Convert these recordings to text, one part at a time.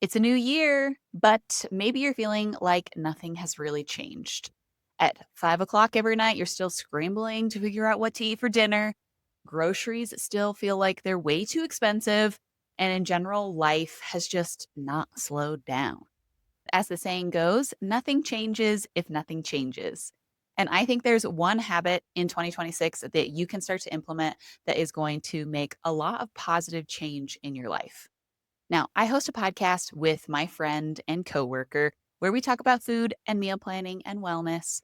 It's a new year, but maybe you're feeling like nothing has really changed. At 5 o'clock every night, you're still scrambling to figure out what to eat for dinner. Groceries still feel like they're way too expensive. And in general, life has just not slowed down. As the saying goes, nothing changes if nothing changes. And I think there's one habit in 2026 that you can start to implement that is going to make a lot of positive change in your life. Now, I host a podcast with my friend and coworker where we talk about food and meal planning and wellness.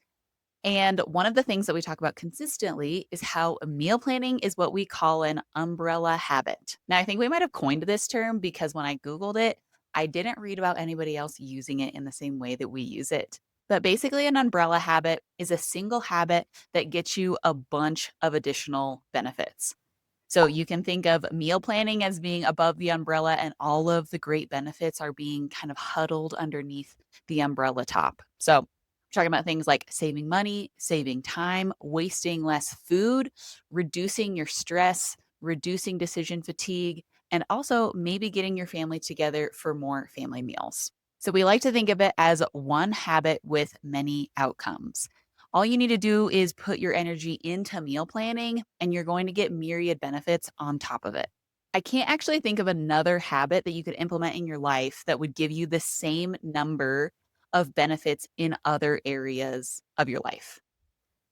And one of the things that we talk about consistently is how meal planning is what we call an umbrella habit. Now, I think we might have coined this term because when I Googled it, I didn't read about anybody else using it in the same way that we use it. But basically, an umbrella habit is a single habit that gets you a bunch of additional benefits. So you can think of meal planning as being above the umbrella, and all of the great benefits are being kind of huddled underneath the umbrella top. So, we're talking about things like saving money, saving time, wasting less food, reducing your stress, reducing decision fatigue, and also maybe getting your family together for more family meals. So, we like to think of it as one habit with many outcomes. All you need to do is put your energy into meal planning, and you're going to get myriad benefits on top of it. I can't actually think of another habit that you could implement in your life that would give you the same number of benefits in other areas of your life.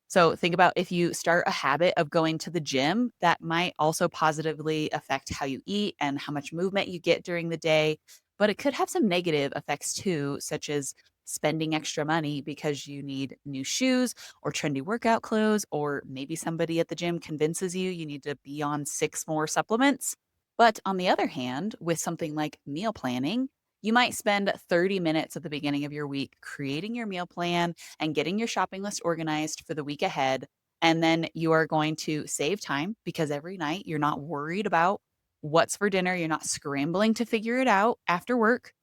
So think about if you start a habit of going to the gym, that might also positively affect how you eat and how much movement you get during the day. But it could have some negative effects too, such as spending extra money because you need new shoes or trendy workout clothes, or maybe somebody at the gym convinces you need to be on 6 more supplements. But on the other hand, with something like meal planning, you might spend 30 minutes at the beginning of your week creating your meal plan and getting your shopping list organized for the week ahead. And then you are going to save time because every night you're not worried about what's for dinner. You're not scrambling to figure it out after work.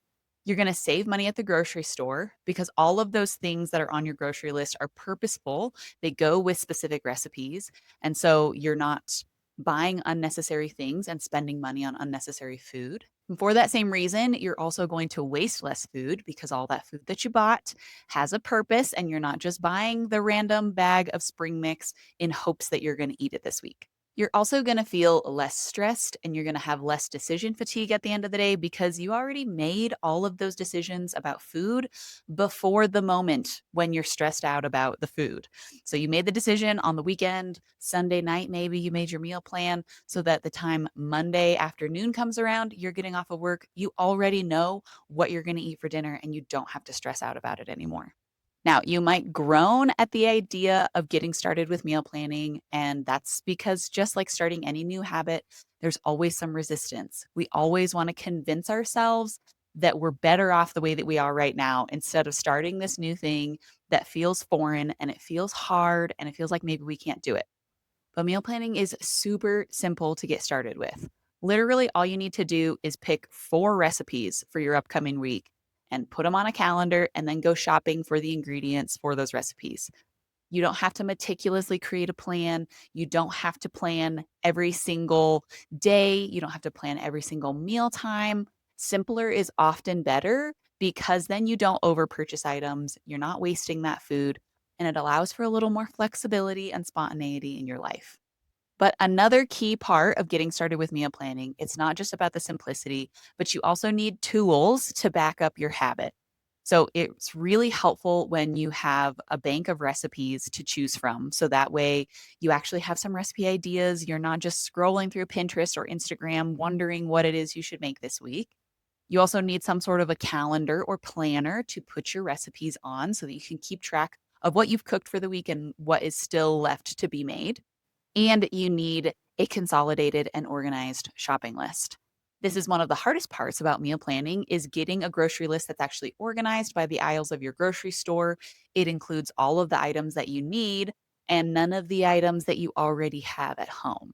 You're going to save money at the grocery store because all of those things that are on your grocery list are purposeful. They go with specific recipes. And so you're not buying unnecessary things and spending money on unnecessary food. And for that same reason, you're also going to waste less food because all that food that you bought has a purpose and you're not just buying the random bag of spring mix in hopes that you're going to eat it this week. You're also going to feel less stressed and you're going to have less decision fatigue at the end of the day because you already made all of those decisions about food before the moment when you're stressed out about the food. So you made the decision on the weekend, Sunday night, maybe you made your meal plan so that the time Monday afternoon comes around, you're getting off of work, you already know what you're going to eat for dinner and you don't have to stress out about it anymore. Now, you might groan at the idea of getting started with meal planning, and that's because just like starting any new habit, there's always some resistance. We always want to convince ourselves that we're better off the way that we are right now instead of starting this new thing that feels foreign and it feels hard and it feels like maybe we can't do it. But meal planning is super simple to get started with. Literally, all you need to do is pick 4 recipes for your upcoming week and put them on a calendar and then go shopping for the ingredients for those recipes. You don't have to meticulously create a plan. You don't have to plan every single day. You don't have to plan every single meal time. Simpler is often better because then you don't over purchase items. You're not wasting that food and it allows for a little more flexibility and spontaneity in your life. But another key part of getting started with meal planning, it's not just about the simplicity, but you also need tools to back up your habit. So it's really helpful when you have a bank of recipes to choose from. So that way you actually have some recipe ideas. You're not just scrolling through Pinterest or Instagram wondering what it is you should make this week. You also need some sort of a calendar or planner to put your recipes on so that you can keep track of what you've cooked for the week and what is still left to be made. And you need a consolidated and organized shopping list. This is one of the hardest parts about meal planning is getting a grocery list that's actually organized by the aisles of your grocery store. It includes all of the items that you need and none of the items that you already have at home.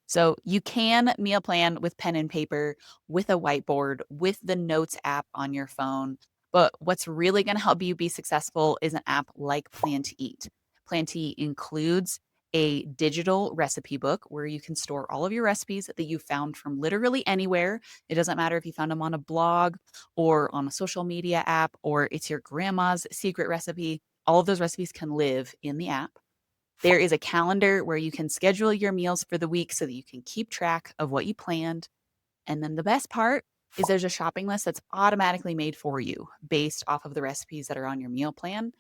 So you can meal plan with pen and paper, with a whiteboard, with the Notes app on your phone. But what's really going to help you be successful is an app like Plan to Eat. Plan to Eat includes a digital recipe book where you can store all of your recipes that you found from literally anywhere. It doesn't matter if you found them on a blog or on a social media app or it's your grandma's secret recipe. All of those recipes can live in the app. There is a calendar where you can schedule your meals for the week so that you can keep track of what you planned. And then the best part is there's a shopping list that's automatically made for you based off of the recipes that are on your meal plan.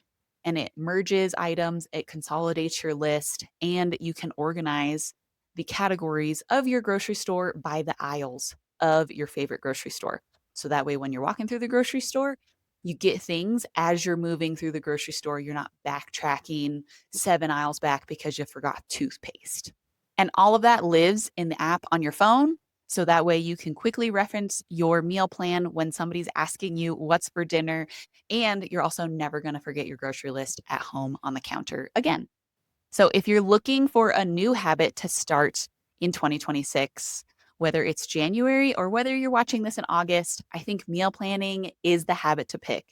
And it merges items, it consolidates your list, and you can organize the categories of your grocery store by the aisles of your favorite grocery store. So that way, when you're walking through the grocery store, you get things as you're moving through the grocery store. You're not backtracking 7 aisles back because you forgot toothpaste. And all of that lives in the app on your phone. So that way you can quickly reference your meal plan when somebody's asking you what's for dinner. And you're also never going to forget your grocery list at home on the counter again. So if you're looking for a new habit to start in 2026, whether it's January or whether you're watching this in August, I think meal planning is the habit to pick.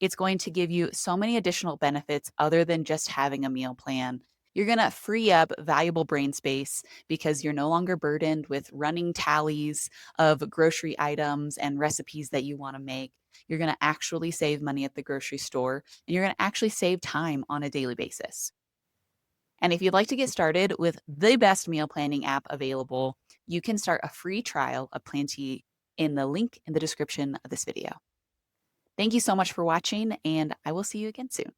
It's going to give you so many additional benefits other than just having a meal plan. You're going to free up valuable brain space because you're no longer burdened with running tallies of grocery items and recipes that you want to make. You're going to actually save money at the grocery store and you're going to actually save time on a daily basis. And if you'd like to get started with the best meal planning app available, you can start a free trial of Planty in the link in the description of this video. Thank you so much for watching, and I will see you again soon.